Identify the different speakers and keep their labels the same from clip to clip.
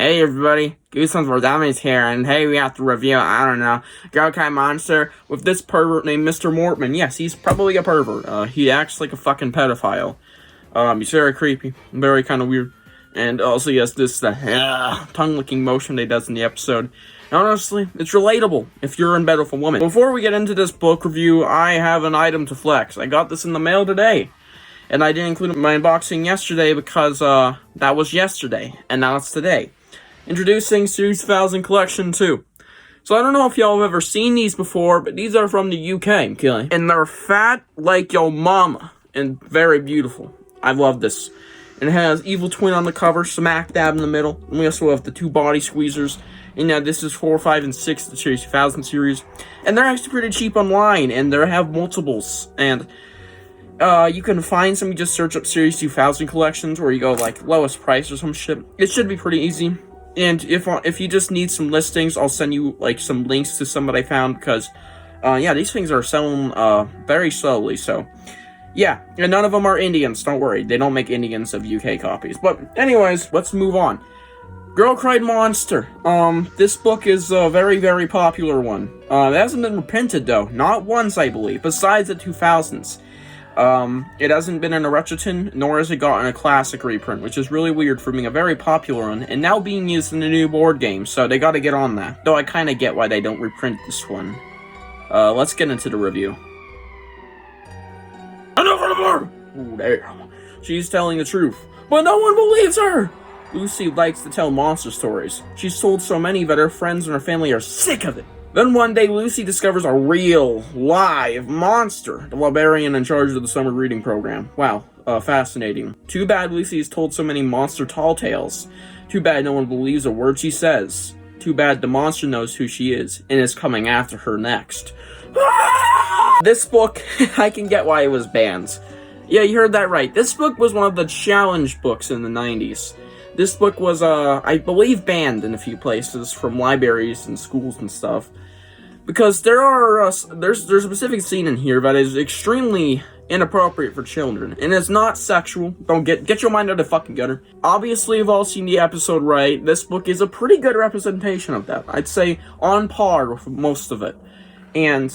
Speaker 1: Hey everybody, Goosebumps for Dummies here, and hey, we have to review, I don't know, Gokai Monster with this pervert named Mr. Mortman. Yes, he's probably a pervert. He acts like a fucking pedophile. He's very creepy, very kind of weird, and also he has this tongue-licking motion that he does in the episode. And honestly, it's relatable if you're in bed with a woman. Before we get into this book review, I have an item to flex. I got this in the mail today. And I didn't include my unboxing yesterday because, that was yesterday, and now it's today. Introducing Series 2000 Collection 2. So I don't know if y'all have ever seen these before, but these are from the UK, okay? And they're fat like your mama, and very beautiful. I love this. And it has Evil Twin on the cover, smack dab in the middle. And we also have the two body squeezers. And now this is 4, 5, and 6, the Series 2000 series. And they're actually pretty cheap online, and they have multiples. And you can find some, you just search up Series 2000 collections, where you go, like, lowest price or some shit. It should be pretty easy. And if you just need some listings, I'll send you, like, some links to some that I found, because, yeah, these things are selling, very slowly, so, yeah. And none of them are Indians, don't worry. They don't make Indians of UK copies. But, anyways, let's move on. Girl Cried Monster. This book is a very, very popular one. It hasn't been reprinted, though. Not once, I believe, besides the 2000s. It hasn't been in a Retcherton, nor has it gotten a classic reprint, which is really weird for being a very popular one, and now being used in the new board game, so they gotta get on that. Though I kinda get why they don't reprint this one. Let's get into the review. Enough of her! Ooh, damn. She's telling the truth, but no one believes her! Lucy likes to tell monster stories. She's told so many that her friends and her family are sick of it. Then one day, Lucy discovers a real, live monster, the librarian in charge of the summer reading program. Wow, fascinating. Too bad Lucy's told so many monster tall tales. Too bad no one believes a word she says. Too bad the monster knows who she is, and is coming after her next. This book, I can get why it was banned. Yeah, you heard that right. This book was one of the challenge books in the 90s. This book was, I believe, banned in a few places from libraries and schools and stuff. Because there's a specific scene in here that is extremely inappropriate for children. And it's not sexual. Don't get your mind out of the fucking gutter. Obviously, you've all seen the episode, right? This book is a pretty good representation of that. I'd say on par with most of it. And,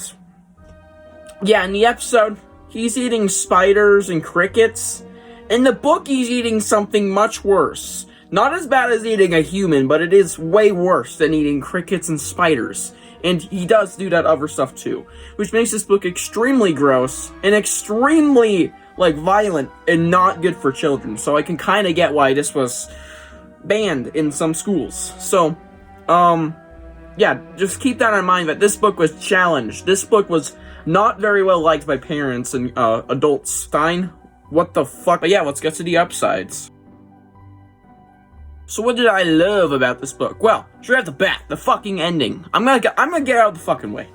Speaker 1: yeah, in the episode, he's eating spiders and crickets. In the book, he's eating something much worse. Not as bad as eating a human, but it is way worse than eating crickets and spiders. And he does do that other stuff too. Which makes this book extremely gross, and extremely, like, violent, and not good for children. So I can kind of get why this was banned in some schools. So, yeah, just keep that in mind that this book was challenged. This book was not very well liked by parents and adults. Stine, what the fuck? But yeah, let's get to the upsides. So what did I love about this book? Well, straight off the bat, the fucking ending. I'm gonna get out of the fucking way.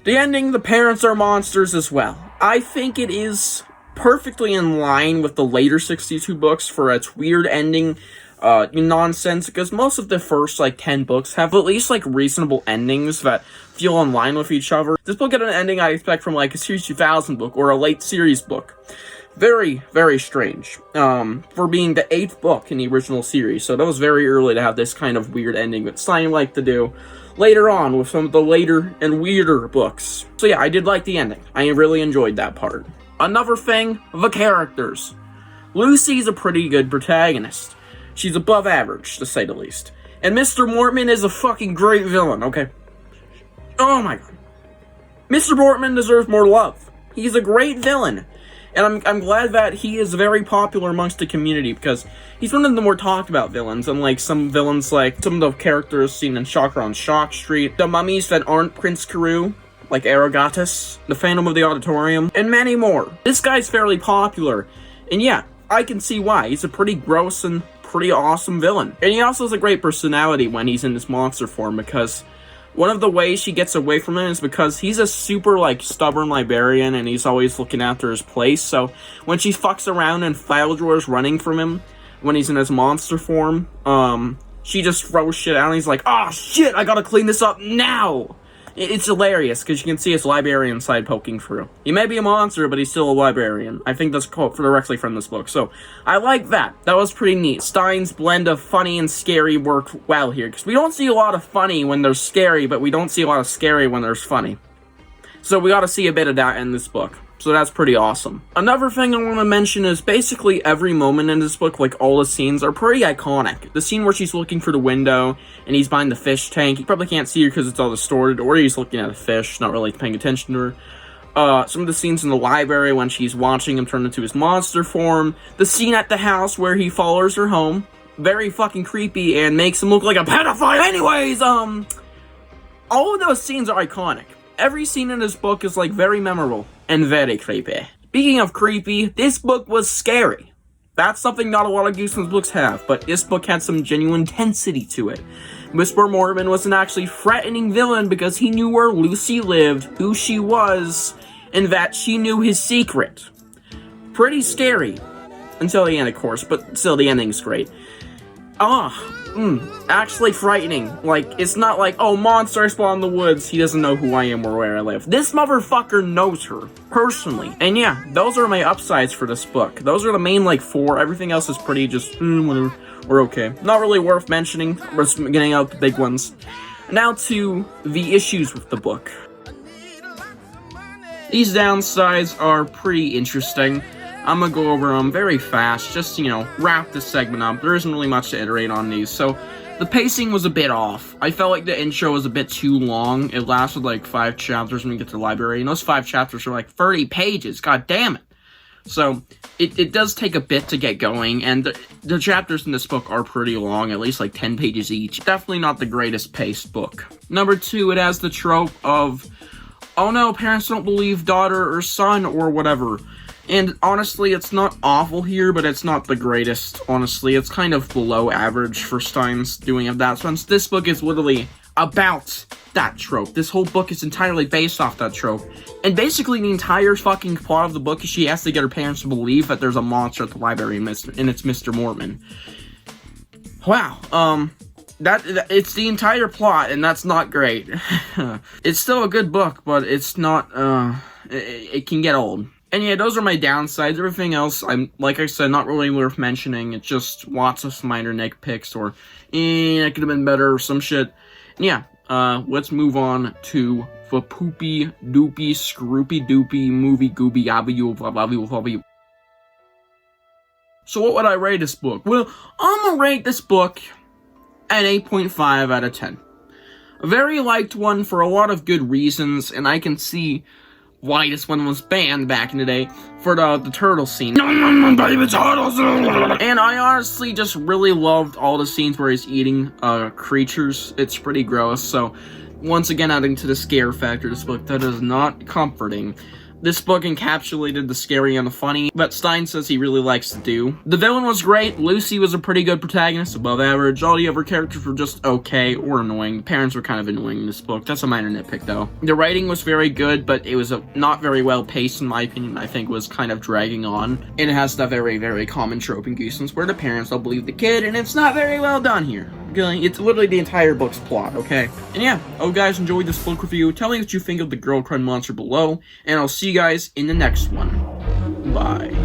Speaker 1: The ending, the parents are monsters as well. I think it is perfectly in line with the later 62 books for its weird ending nonsense, because most of the first, 10 books have at least, reasonable endings that feel in line with each other. This book had an ending I expect from, a Series 2000 book or a late series book. Very, very strange, for being the 8th book in the original series, so that was very early to have this kind of weird ending that Stine liked to do later on with some of the later and weirder books. So yeah, I did like the ending. I really enjoyed that part. Another thing, the characters. Lucy's a pretty good protagonist. She's above average, to say the least. And Mr. Mortman is a fucking great villain, okay? Oh my god. Mr. Mortman deserves more love. He's a great villain. And I'm glad that he is very popular amongst the community, because he's one of the more talked about villains, unlike some villains some of the characters seen in Shocker on Shock Street, the mummies that aren't Prince Carew, like Aerogatus, the Phantom of the Auditorium, and many more. This guy's fairly popular, and yeah, I can see why. He's a pretty gross and pretty awesome villain. And he also has a great personality when he's in this monster form, because one of the ways she gets away from him is because he's a super, stubborn librarian, and he's always looking after his place, so when she fucks around and file drawers running from him, when he's in his monster form, she just throws shit out, and he's like, oh shit, I gotta clean this up now! It's hilarious, because you can see his librarian side poking through. He may be a monster, but he's still a librarian. I think that's a quote directly from this book, so I like that. That was pretty neat. Stine's blend of funny and scary worked well here, because we don't see a lot of funny when there's scary, but we don't see a lot of scary when there's funny. So we gotta see a bit of that in this book. So that's pretty awesome. Another thing I want to mention is basically every moment in this book, like all the scenes, are pretty iconic. The scene where she's looking for the window, and he's behind the fish tank. You probably can't see her because it's all distorted, or he's looking at a fish, not really paying attention to her. Some of the scenes in the library when she's watching him turn into his monster form. The scene at the house where he follows her home. Very fucking creepy and makes him look like a pedophile. Anyways, all of those scenes are iconic. Every scene in this book is, like, very memorable and very creepy. Speaking of creepy, this book was scary. That's something not a lot of Goosebumps books have, but this book had some genuine intensity to it. Mr. Mormon was an actually threatening villain because he knew where Lucy lived, who she was, and that she knew his secret. Pretty scary. Until the end, of course, but still, the ending's great. Actually frightening. Like, it's not like, oh, monster spawned in the woods, he doesn't know who I am or where I live. This motherfucker knows her, personally. And yeah, those are my upsides for this book. Those are the main, like, 4. Everything else is pretty just, whatever. We're okay. Not really worth mentioning. We're just getting out the big ones. Now to the issues with the book. These downsides are pretty interesting. I'm gonna go over them very fast, just, wrap this segment up. There isn't really much to iterate on these. So, the pacing was a bit off. I felt like the intro was a bit too long. It lasted like 5 chapters when we get to the library, and those 5 chapters are like 30 pages, god damn it. So, it does take a bit to get going, and the chapters in this book are pretty long, at least like 10 pages each. Definitely not the greatest paced book. Number 2, it has the trope of, oh no, parents don't believe daughter or son or whatever. And honestly, it's not awful here, but it's not the greatest, honestly. It's kind of below average for Stine's doing of that, since this book is literally about that trope. This whole book is entirely based off that trope. And basically, the entire fucking plot of the book is she has to get her parents to believe that there's a monster at the library, and it's Mr. Mormon. Wow, it's the entire plot, and that's not great. It's still a good book, but it's not, it can get old. And yeah, those are my downsides. Everything else, like I said, not really worth mentioning. It's just lots of minor nitpicks, or, it could have been better, or some shit. And yeah, let's move on to the poopy, doopy, scroopy, doopy, movie, gooby, gabby, blah, blah, blah, blah, blah. So what would I rate this book? Well, I'm gonna rate this book at 8.5 out of 10. A very liked one for a lot of good reasons, and I can see why this one was banned back in the day for the turtle scene. Baby turtles! And I honestly just really loved all the scenes where he's eating creatures. It's pretty gross, so once again adding to the scare factor, this book that is not comforting. This book encapsulated the scary and the funny that Stine says he really likes to do. The villain was great. Lucy was a pretty good protagonist, above average. All the other characters were just okay or annoying. The parents were kind of annoying in this book. That's a minor nitpick, though. The writing was very good, but it was not very well paced, in my opinion. I think it was kind of dragging on. And it has that very, very common trope in Goosebumps where the parents don't believe the kid, and it's not very well done here. It's literally the entire book's plot, okay? And yeah, I hope you guys enjoyed this book review. Tell me what you think of the girl crime monster below, and I'll see you guys in the next one. Bye.